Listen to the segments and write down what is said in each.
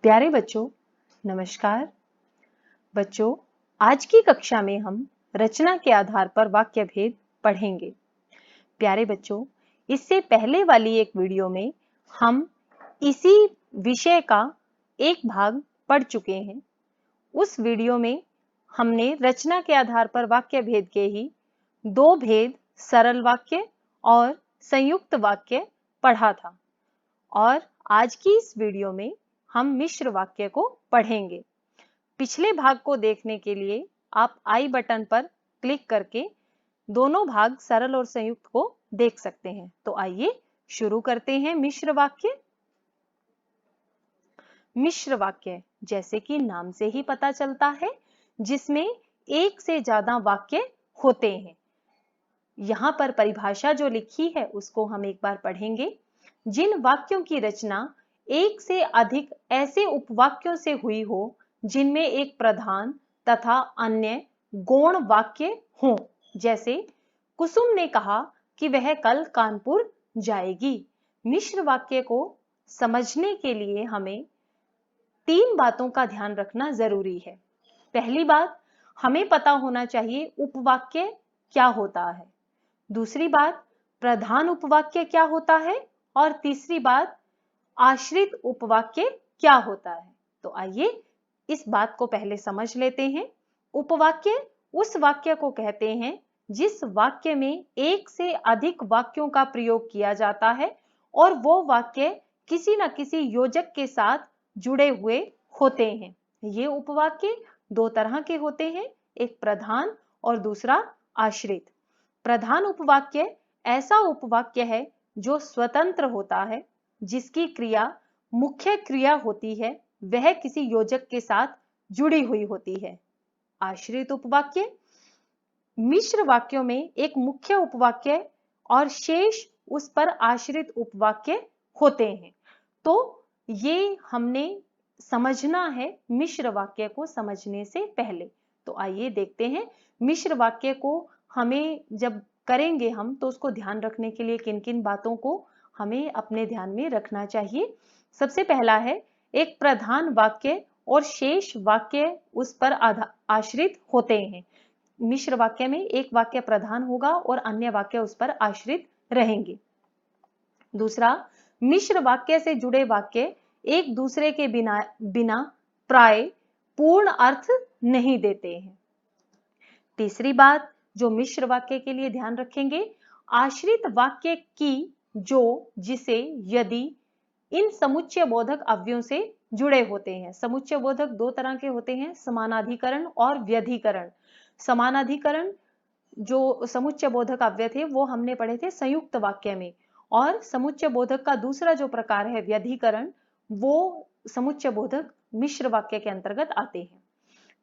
प्यारे बच्चों, नमस्कार। बच्चों, आज की कक्षा में हम रचना के आधार पर वाक्य भेद पढ़ेंगे। प्यारे बच्चों, इससे पहले वाली एक वीडियो में हम इसी विषय का एक भाग पढ़ चुके हैं। उस वीडियो में हमने रचना के आधार पर वाक्य भेद के ही दो भेद, सरल वाक्य और संयुक्त वाक्य पढ़ा था। और आज की इस वीडियो में हम मिश्र वाक्य को पढ़ेंगे। पिछले भाग को देखने के लिए आप आई बटन पर क्लिक करके दोनों भाग सरल और संयुक्त को देख सकते हैं। तो आइए शुरू करते हैं मिश्र वाक्य। मिश्र वाक्य जैसे कि नाम से ही पता चलता है, जिसमें एक से ज्यादा वाक्य होते हैं। यहां पर परिभाषा जो लिखी है उसको हम एक बार पढ़ेंगे। जिन वाक्यों की रचना एक से अधिक ऐसे उपवाक्यों से हुई हो जिनमें एक प्रधान तथा अन्य गौण वाक्य हों। जैसे कुसुम ने कहा कि वह कल कानपुर जाएगी। मिश्र वाक्य को समझने के लिए हमें तीन बातों का ध्यान रखना जरूरी है। पहली बात, हमें पता होना चाहिए उपवाक्य क्या होता है। दूसरी बात, प्रधान उपवाक्य क्या होता है। और तीसरी बात, आश्रित उपवाक्य क्या होता है। तो आइए इस बात को पहले समझ लेते हैं। उपवाक्य उस वाक्य को कहते हैं जिस वाक्य में एक से अधिक वाक्यों का प्रयोग किया जाता है और वो वाक्य किसी न किसी योजक के साथ जुड़े हुए होते हैं। ये उपवाक्य दो तरह के होते हैं, एक प्रधान और दूसरा आश्रित। प्रधान उपवाक्य ऐसा उपवाक्य है जो स्वतंत्र होता है, जिसकी क्रिया मुख्य क्रिया होती है, वह किसी योजक के साथ जुड़ी हुई होती है। आश्रित उपवाक्य मिश्र वाक्यों में एक मुख्य उपवाक्य और शेष उस पर आश्रित उपवाक्य होते हैं। तो ये हमने समझना है मिश्र वाक्य को समझने से पहले। तो आइए देखते हैं मिश्र वाक्य को हमें जब करेंगे हम तो उसको ध्यान रखने के लिए किन किन बातों को हमें अपने ध्यान में रखना चाहिए। सबसे पहला है, एक प्रधान वाक्य और शेष वाक्य उस पर आश्रित होते हैं। मिश्र वाक्य में एक वाक्य प्रधान होगा और अन्य वाक्य उस पर आश्रित रहेंगे। दूसरा, मिश्र वाक्य से जुड़े वाक्य एक दूसरे के बिना प्राय पूर्ण अर्थ नहीं देते हैं। तीसरी बात जो मिश्र वाक्य के लिए ध्यान रखेंगे, आश्रित वाक्य की जिसे यदि इन समुच्चय बोधक अवयवों से जुड़े होते हैं। समुच्चय बोधक दो तरह के होते हैं, समानाधिकरण और व्यधिकरण। समानाधिकरण जो समुच्चय बोधक अवयव थे वो हमने पढ़े थे संयुक्त वाक्य में, और समुच्चय बोधक का दूसरा जो प्रकार है व्यधिकरण, वो समुच्चय बोधक मिश्र वाक्य के अंतर्गत आते हैं।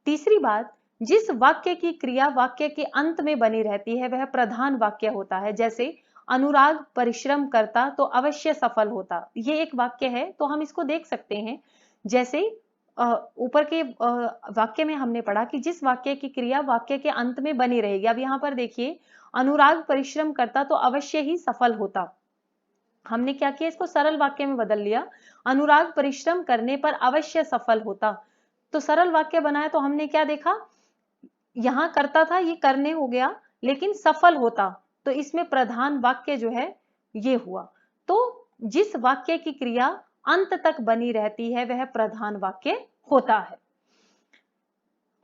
तीसरी बात, जिस वाक्य की क्रिया वाक्य के अंत में बनी रहती है वह प्रधान वाक्य होता है। जैसे अनुराग परिश्रम करता तो अवश्य सफल होता, ये एक वाक्य है तो हम इसको देख सकते हैं। जैसे ऊपर के वाक्य में हमने पढ़ा कि जिस वाक्य की क्रिया वाक्य के अंत में बनी रहेगी। अब यहां पर देखिए, अनुराग परिश्रम करता तो अवश्य ही सफल होता। हमने क्या किया, इसको सरल वाक्य में बदल लिया, अनुराग परिश्रम करने पर अवश्य सफल होता। तो सरल वाक्य बनाया तो हमने क्या देखा, यहां करता था, ये करने हो गया, लेकिन सफल होता, तो इसमें प्रधान वाक्य जो है ये हुआ। तो जिस वाक्य की क्रिया अंत तक बनी रहती है वह प्रधान वाक्य होता है।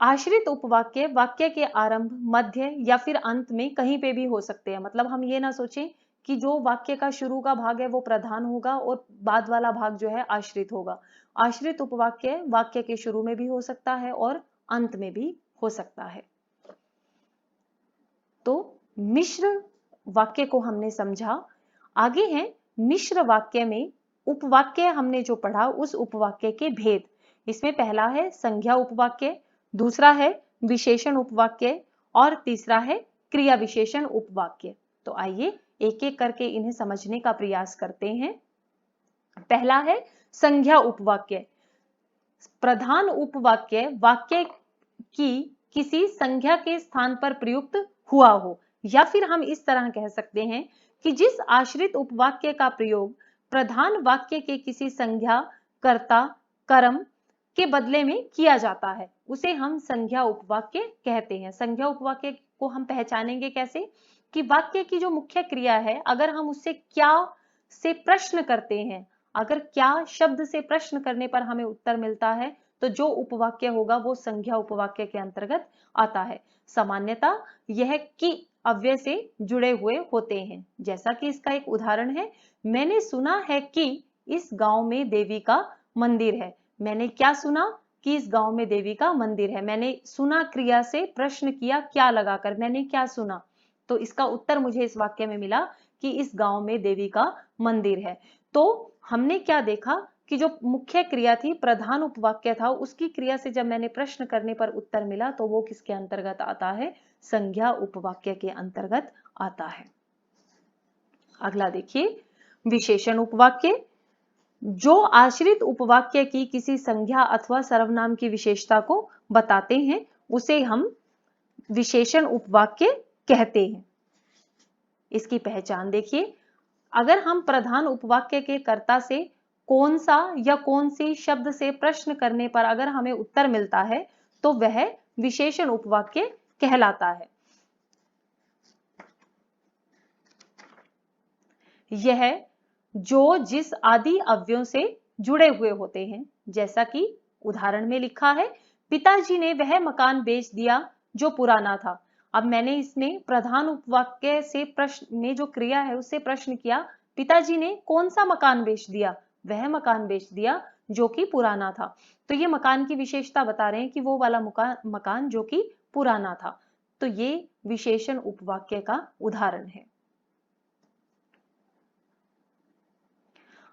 आश्रित उपवाक्य वाक्य के आरंभ, मध्य या फिर अंत में कहीं पे भी हो सकते हैं। मतलब हम ये ना सोचें कि जो वाक्य का शुरू का भाग है वो प्रधान होगा और बाद वाला भाग जो है आश्रित होगा। आश्रित उपवाक्य वाक्य के शुरू में भी हो सकता है और अंत में भी हो सकता है। तो मिश्र वाक्य को हमने समझा। आगे है मिश्र वाक्य में उपवाक्य, हमने जो पढ़ा उस उपवाक्य के भेद। इसमें पहला है संज्ञा उपवाक्य, दूसरा है विशेषण उपवाक्य और तीसरा है क्रिया विशेषण उपवाक्य। तो आइए एक एक करके इन्हें समझने का प्रयास करते हैं। पहला है संज्ञा उपवाक्य। प्रधान उपवाक्य वाक्य की किसी संज्ञा के स्थान पर प्रयुक्त हुआ हो, या फिर हम इस तरह कह सकते हैं कि जिस आश्रित उपवाक्य का प्रयोग प्रधान वाक्य के किसी संज्ञा, कर्ता कर्म के बदले में किया जाता है, उसे हम संज्ञा उपवाक्य कहते हैं। संज्ञा उपवाक्य को हम पहचानेंगे कैसे कि वाक्य की जो मुख्य क्रिया है, अगर हम उससे क्या से प्रश्न करते हैं, अगर क्या शब्द से प्रश्न करने पर हमें उत्तर मिलता है, तो जो उपवाक्य होगा वो संज्ञा उपवाक्य के अंतर्गत आता है। सामान्यतः यह कि अव्यय से जुड़े हुए होते हैं। जैसा कि इसका एक उदाहरण है, मैंने सुना है कि इस गांव में देवी का मंदिर है। मैंने क्या सुना कि इस गांव में देवी का मंदिर है। मैंने सुना क्रिया से प्रश्न किया क्या लगाकर, मैंने क्या सुना, तो इसका उत्तर मुझे इस वाक्य में मिला कि इस गांव में देवी का मंदिर है। तो हमने क्या देखा कि जो मुख्य क्रिया थी, प्रधान उपवाक्य था, उसकी क्रिया से जब मैंने प्रश्न करने पर उत्तर मिला तो वो किसके अंतर्गत आता है, संज्ञा उपवाक्य के अंतर्गत आता है। अगला देखिए, विशेषण उपवाक्य। जो आश्रित उपवाक्य की किसी संज्ञा अथवा सर्वनाम की विशेषता को बताते हैं, उसे हम विशेषण उपवाक्य कहते हैं। इसकी पहचान देखिए, अगर हम प्रधान उपवाक्य के कर्ता से कौन सा या कौन सी शब्द से प्रश्न करने पर अगर हमें उत्तर मिलता है, तो वह विशेषण उपवाक्य कहलाता है। यह जो जिस आदि अव्ययों से जुड़े हुए होते हैं, जैसा कि उदाहरण में लिखा है, पिताजी ने वह मकान बेच दिया जो पुराना था। अब मैंने इसमें प्रधान उपवाक्य से प्रश्न में जो क्रिया है उससे प्रश्न किया, पिताजी ने कौन सा मकान बेच दिया, वह मकान बेच दिया जो कि पुराना था। तो ये मकान की विशेषता बता रहे हैं कि वो वाला मकान जो कि पुराना था। तो ये विशेषण उपवाक्य का उदाहरण है।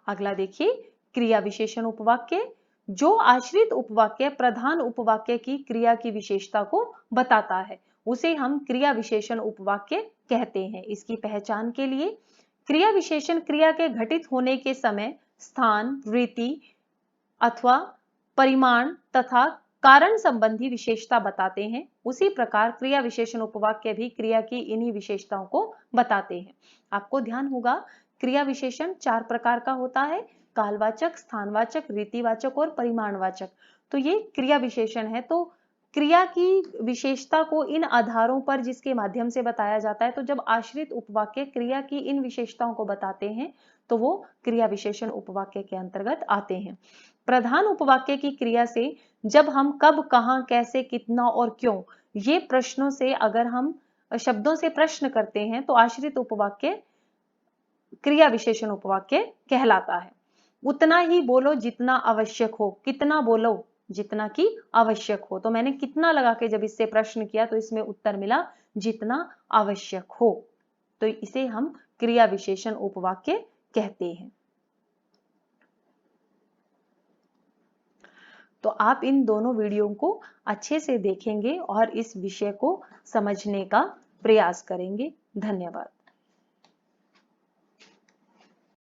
अगला देखिए, क्रिया विशेषण उपवाक्य। जो आश्रित उपवाक्य प्रधान उपवाक्य की क्रिया की विशेषता को बताता है, उसे हम क्रिया विशेषण उपवाक्य कहते हैं। इसकी पहचान के लिए, क्रिया विशेषण क्रिया के घटित होने के समय, स्थान, रीति अथवा परिमाण तथा कारण संबंधी विशेषता बताते हैं। उसी प्रकार क्रिया विशेषण उपवाक्य भी क्रिया की इन्हीं विशेषताओं को बताते हैं। आपको ध्यान होगा, क्रिया विशेषण 4 प्रकार का होता है, कालवाचक, स्थानवाचक, रीतिवाचक और परिमाणवाचक। तो ये क्रिया विशेषण है। तो क्रिया की विशेषता को इन आधारों पर जिसके माध्यम से बताया जाता है, तो जब आश्रित उपवाक्य क्रिया की इन विशेषताओं को बताते हैं तो वो क्रिया विशेषण उपवाक्य के अंतर्गत आते हैं। प्रधान उपवाक्य की क्रिया से जब हम कब, कहां, कैसे, कितना और क्यों, ये प्रश्नों से अगर हम शब्दों से प्रश्न करते हैं तो आश्रित उपवाक्य क्रिया विशेषण उपवाक्य कहलाता है। उतना ही बोलो जितना आवश्यक हो, कितना बोलो जितना की आवश्यक हो। तो मैंने कितना लगा के जब इससे प्रश्न किया तो इसमें उत्तर मिला जितना आवश्यक हो। तो इसे हम क्रिया विशेषण उपवाक्य कहते हैं। तो आप इन दोनों वीडियो को अच्छे से देखेंगे और इस विषय को समझने का प्रयास करेंगे। धन्यवाद।